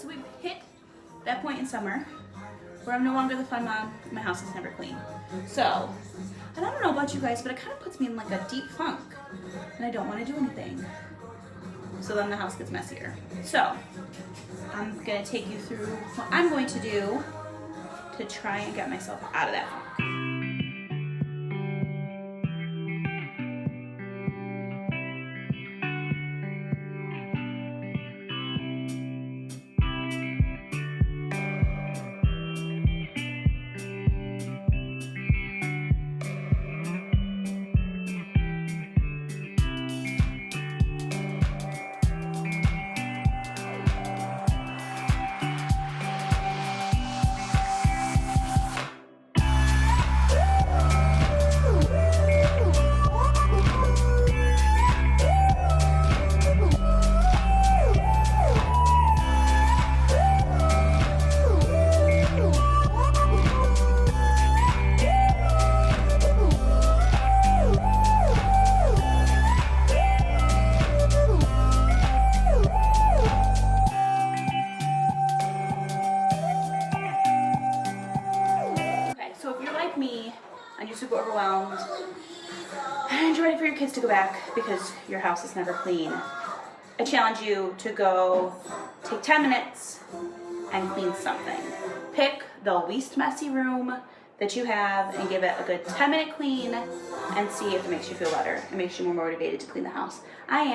so we've hit that point in summer where I'm no longer the fun mom. My house is never clean. So, and I don't know about you guys, but it kind of puts me in like a deep funk, and I don't want to do anything. So then the house gets messier. So, I'm gonna take you through what I'm going to do to try and get myself out of that funk. Me and you're super overwhelmed and you're ready for your kids to go back because your house is never clean, I challenge you to go take 10 minutes and clean something. Pick the least messy room that you have and give it a good 10-minute clean and see if it makes you feel better. It makes you more motivated to clean the house. I am.